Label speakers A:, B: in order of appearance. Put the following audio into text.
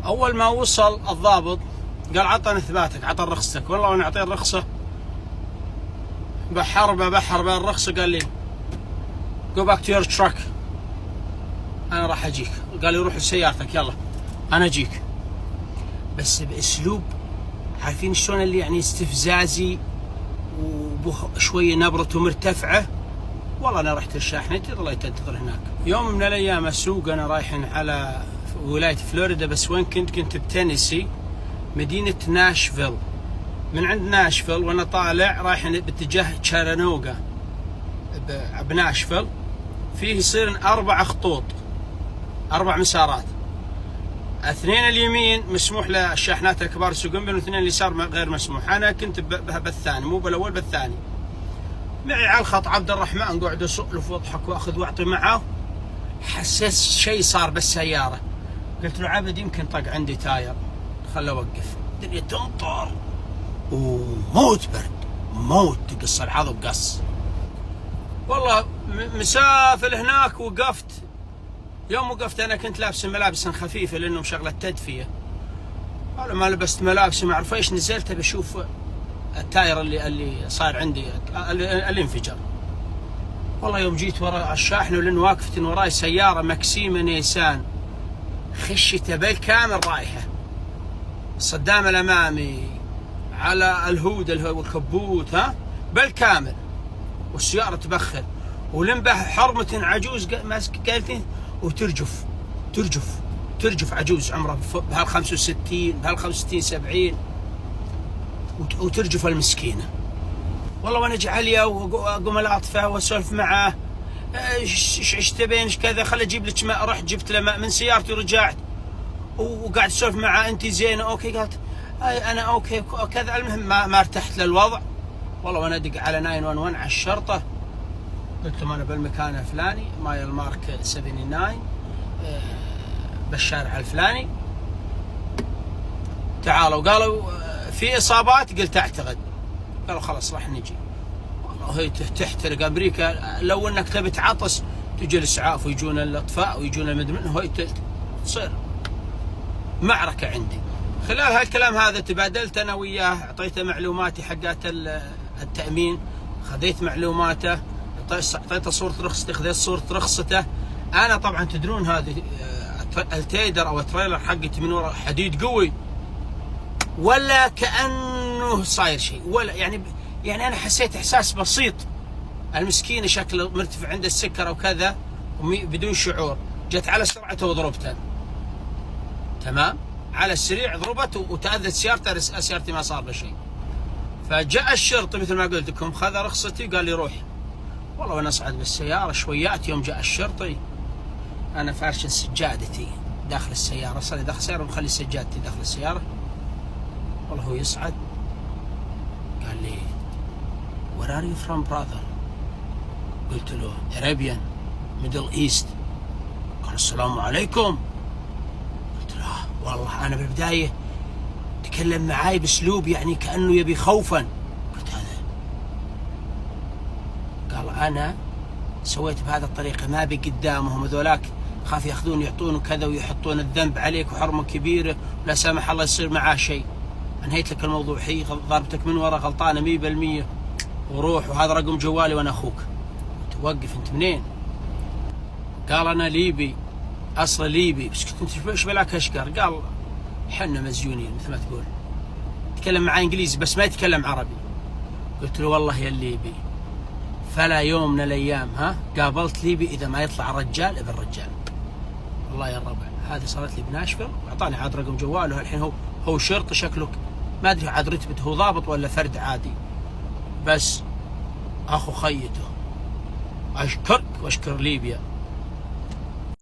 A: اول ما وصل الضابط قال عطنا اثباتك، عطى رخصتك. والله وانا اعطيه الرخصه بحر بين الرخصه، قال لي جو باك تو يور تراك، انا راح اجيك. قال لي روح لسيارتك يلا انا اجيك، بس باسلوب عارفين شلون اللي يعني استفزازي وشويه نبرته مرتفعه. والله انا رحت لشاحنتي ظليت انتظر هناك. يوم من الايام اسوق انا رايحين على ولايه فلوريدا، بس وين كنت بتينيسي، مدينه ناشفيل. من عند ناشفيل وانا طالع رايحين باتجاه تشارانوغا بناشفيل، فيه يصير 4 خطوط 4 مسارات، 2 اليمين مسموح للشاحنات الكبار يسوقون بين، و2 اليسار غير مسموح. انا كنت بالثاني، مو بالاول، بالثاني. معي على الخط عبد الرحمن، قاعد اسولف واضحك واخذ واعطي معه. حسيت شيء صار بالسياره، قلت له عبد يمكن طق عندي تاير، خله اوقف. الدنيا تمطر وموت برد، موت تقص العظم قص. والله مسافل هناك وقفت. يوم وقفت انا كنت لابس ملابس خفيفه لانه مشغله تدفيه. انا ما لبست ملابسي، ما اعرف ايش، نزلت بشوف التاير اللي صار عندي اللي انفجر. والله يوم جيت ورا الشاحنه، لان واقفه وراي سياره مكسيمه نيسان خشته بالكامل رايحه، الصدام الامامي على الهود والكبوت بالكامل، والسياره تبخر، ولنبه حرمه عجوز ماسكه قالتني وترجف عجوز عمرها بهال 65 بهال 65 70 وترجف المسكينه. والله وانا اجي عليا واقوم الاطفه واسولف معاه، ايش تبين ايش كذا، خل اجيب لك ماء. رحت جبت له ماء من سيارتي ورجعت وقاعد اسولف معاه، انت زينه اوكي؟ قالت انا اوكي كذا. المهم ما ارتحت للوضع. والله وانا ادق على 911 على الشرطه، قلت لهم انا بالمكان الفلاني، مايل مارك 79 بالشارع الفلاني، تعالوا. قالوا في اصابات، قلت اعتقد. قالوا خلاص راح نجي. والله هي تحترق امريكا، لو انك تبي تعطس تجي الاسعاف ويجون الاطفاء ويجون المدمن، وهي تصير معركه عندي. خلال هالكلام هذا تبادلت انا وياه، اعطيته معلوماتي حقات التامين، خذيت معلوماته، اعطيته صوره رخصته، خذيت صوره رخصته. انا طبعا تدرون هذه التيدر او التريلر حقتي من وراء حديد قوي، ولا كانه صاير شيء، ولا يعني انا حسيت احساس بسيط. المسكينه شكله مرتفع عنده السكر او كذا، بدون شعور جت على سرعته وضربته. تمام، على السريع ضربته وتاذت سيارتي ما صار له شيء. فجاء الشرطي مثل ما قلت لكم، خذ رخصتي وقال لي روح. والله وانا اصعد بالسياره شويات، يوم جاء الشرطي انا فارش سجادتي داخل السياره، صار داخل السياره ومخلي سجادتي داخل السياره. والله هو يصعد قال لي where are you from brother؟ قلت له Arabian Middle East. قال السلام عليكم. قلت له والله انا بالبدايه تكلم معاي باسلوب يعني كانه يبي خوفا. قلت هذا، قال انا سويت بهذه الطريقه، ما بي قدامهم هذولاك خاف ياخذون يعطون كذا ويحطون الذنب عليك وحرمه كبيره ولا سامح الله يصير معاه شيء. انهيت لك الموضوع، هي ضربتك من ورا غلطانه 100%، وروح وهذا رقم جوالي وانا اخوك. توقف انت منين؟ قال انا ليبي، اصل ليبي. بس كنت ايش بلاك اشقر؟ قال حنا مزيونين مثل ما تقول، تكلم معي انجليزي بس ما يتكلم عربي. قلت له والله يا الليبي فلا يوم من الايام قابلت ليبي اذا ما يطلع رجال ابن رجال. والله يا الربع هذه صارت لي بناشفيل، واعطاني عاد رقم جواله. الحين هو شرطي شكله، ما ادري عاد رتبته هو ضابط ولا فرد عادي، بس اخو خيته. اشكرك واشكر ليبيا.